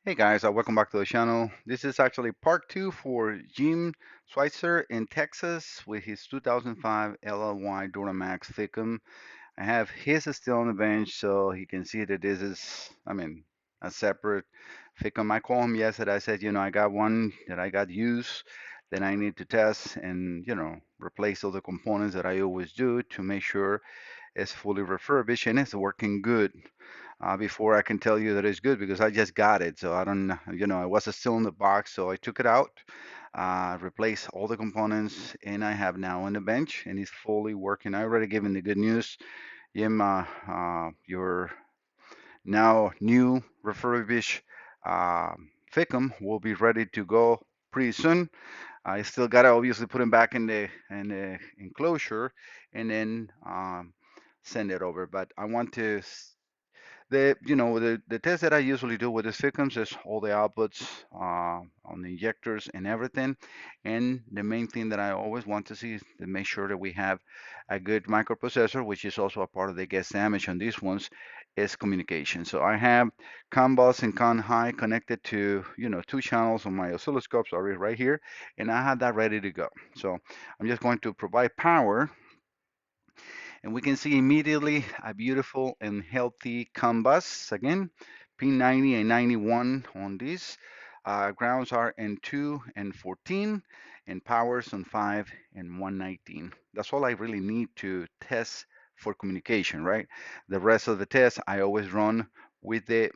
Hey guys, welcome back to the channel. This is actually part two for Jim Schweitzer in Texas with his 2005 LLY Duramax FICM. I have his still on the bench, so he can see that this is, a separate FICM. I call him yesterday. I said, I got one that I got used, then I need to test and, replace all the components that I always do to make sure it's fully refurbished and it's working good before I can tell you that it's good because I just got it. So I don't, it was still in the box, so I took it out, replaced all the components, and I have now on the bench, and it's fully working. I already given the good news. Jim, your now new refurbished uh, FICM will be ready to go pretty soon. I still gotta obviously put him back in the enclosure and then send it over. But I want to the test that I usually do with the systems is all the outputs on the injectors and everything. And the main thing that I always want to see is to make sure that we have a good microprocessor, which is also a part of the gas damage on these ones, is communication. So I have CAN bus and CAN high connected to, two channels on my oscilloscopes already right here, and I have that ready to go. So I'm just going to provide power and we can see immediately a beautiful and healthy CAN bus. Again, pin 90 and 91 on this. Grounds are in 2 and 14, and powers on 5 and 119. That's all I really need to test for communication, right? The rest of the test I always run with the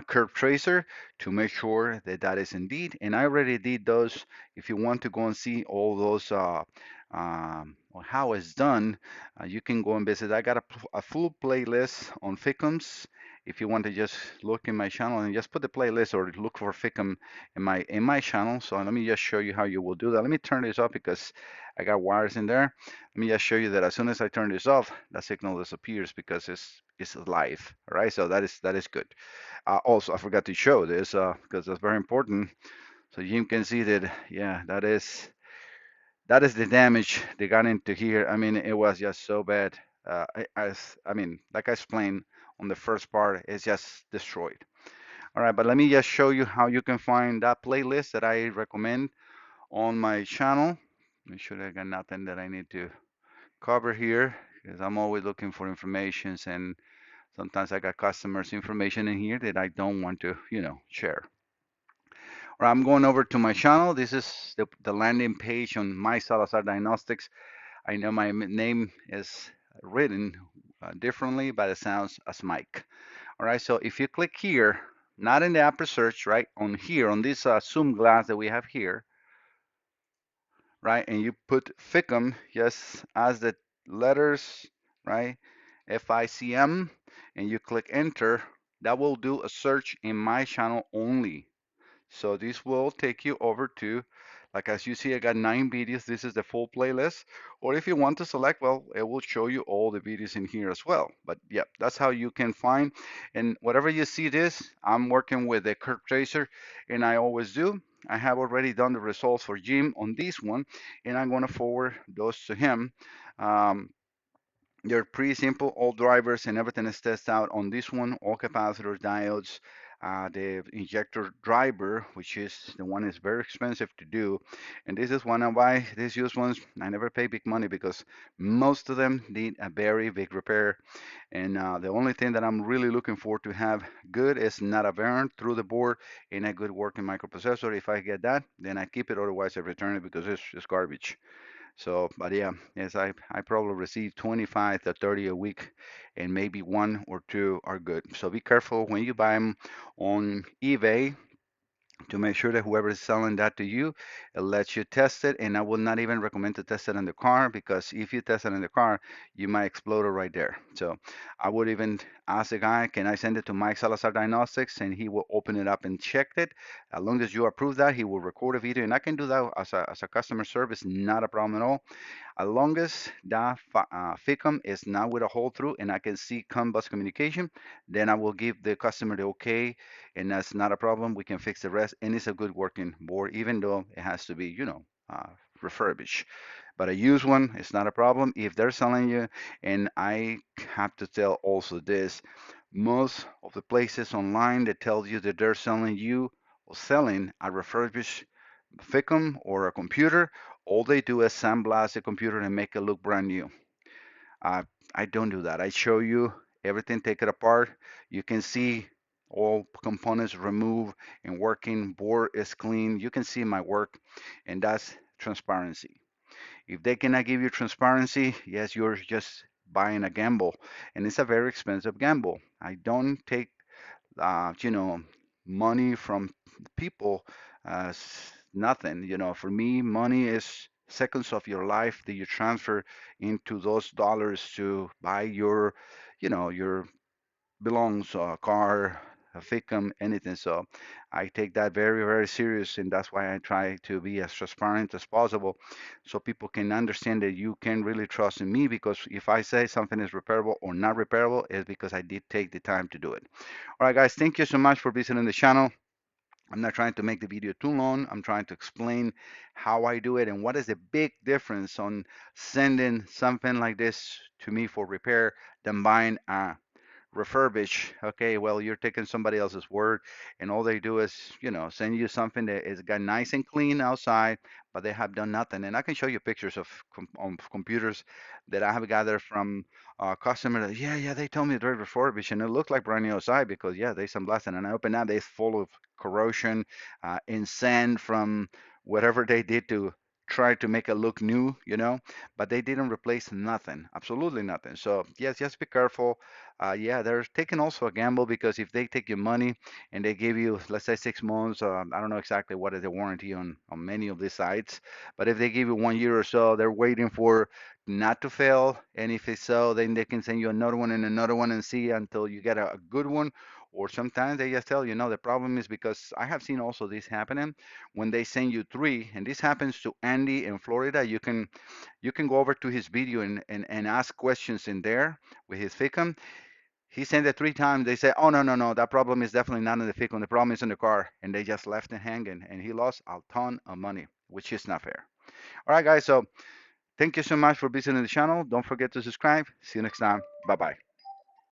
curve tracer to make sure that that is indeed. And I already did those. If you want to go and see all those or how it's done, you can go and visit. I got a full playlist on FICMs. If you want to just look in my channel and just put the playlist or look for FICM in my channel. So let me just show you how you will do that. Let me turn this off because I got wires in there. Let me just show you that as soon as I turn this off, that signal disappears because it's live. All right, so that is good. Also, I forgot to show this because that's very important. So you can see that, yeah, that is the damage they got into here. I mean, it was just so bad. Like I explained on the first part, it's just destroyed. All right, but let me just show you how you can find that playlist that I recommend on my channel. Make sure I got nothing that I need to cover here because I'm always looking for information, and sometimes I got customers' information in here that I don't want to, share. Or I'm going over to my channel. This is the landing page on my Salazar Diagnostics. I know my name is written differently, but it sounds as Mike. All right, so if you click here, not in the upper search, right, on here, on this zoom glass that we have here, right, and you put FICM, yes, as the letters, right, FICM, and you click enter, that will do a search in my channel only. So this will take you over to, like as you see, I got 9 videos. This is the full playlist. Or if you want to select, well, it will show you all the videos in here as well. But yeah, that's how you can find. And whatever you see this, I'm working with the curve tracer, and I always do. I have already done the results for Jim on this one, and I'm going to forward those to him. Um, they're pretty simple. All drivers and everything is tested out on this one. All capacitors, diodes, the injector driver, which is the one is very expensive to do. And this is one I buy. These used ones, I never pay big money because most of them need a very big repair. And the only thing that I'm really looking for to have good is not a variant through the board and a good working microprocessor. If I get that, then I keep it. Otherwise, I return it because it's garbage. So, but yeah, yes, I probably receive 25 to 30 a week, and maybe one or two are good. So be careful when you buy them on eBay to make sure that whoever is selling that to you, it lets you test it. And I will not even recommend to test it in the car because if you test it in the car, you might explode it right there. So I would even ask the guy, can I send it to Mike Salazar Diagnostics? And he will open it up and check it. As long as you approve that, he will record a video. And I can do that as a customer service, not a problem at all. As long as that FICM is not with a hole through and I can see CAN bus communication, then I will give the customer the okay, and that's not a problem. We can fix the rest, and it's a good working board, even though it has to be, refurbished. But a used one, it's not a problem. If they're selling you, and I have to tell also this, Most of the places online that tell you that they're selling you or selling a refurbished FICM or a computer, all they do is sandblast the computer and make it look brand new. Uh, I don't do that. I show you everything, take it apart. You can see all components removed and working. Board is clean. You can see my work, and that's transparency. If they cannot give you transparency, yes, you're just buying a gamble, and it's a very expensive gamble. I don't take, you know, money from people as nothing. For me, money is seconds of your life that you transfer into those dollars to buy your belongs, a car, a victim, anything. So I take that very, very serious, and that's why I try to be as transparent as possible, so people can understand that you can really trust in me. Because if I say something is repairable or not repairable, it's because I did take the time to do it. All right, guys, thank you so much for visiting the channel. I'm not trying to make the video too long. I'm trying to explain how I do it and what is the big difference on sending something like this to me for repair than buying a refurbish. Okay, well, you're taking somebody else's word, and all they do is, send you something that is got nice and clean outside, but they have done nothing. And I can show you pictures of computers that I have gathered from customers. That, yeah, they told me they're refurbished, and it looked like brand new outside because yeah, they sandblasted, and I open that, they're full of corrosion and sand from whatever they did to try to make it look new, but they didn't replace nothing, absolutely nothing. So yes, just be careful. Yeah, they're taking also a gamble, because if they take your money and they give you, let's say, 6 months, I don't know exactly what is the warranty on many of these sites, but if they give you 1 year or so, they're waiting for not to fail. And if it's so, then they can send you another one and see until you get a good one. Or sometimes they just tell you, no, the problem is because I have seen also this happening when they send you three, and this happens to Andy in Florida. You can go over to his video and ask questions in there with his FICM. He sent it 3 times. They say, "Oh, no, no, no, that problem is definitely not in the vehicle. The problem is in the car," and they just left it hanging, and he lost a ton of money, which is not fair. All right, guys. So thank you so much for visiting the channel. Don't forget to subscribe. See you next time. Bye bye.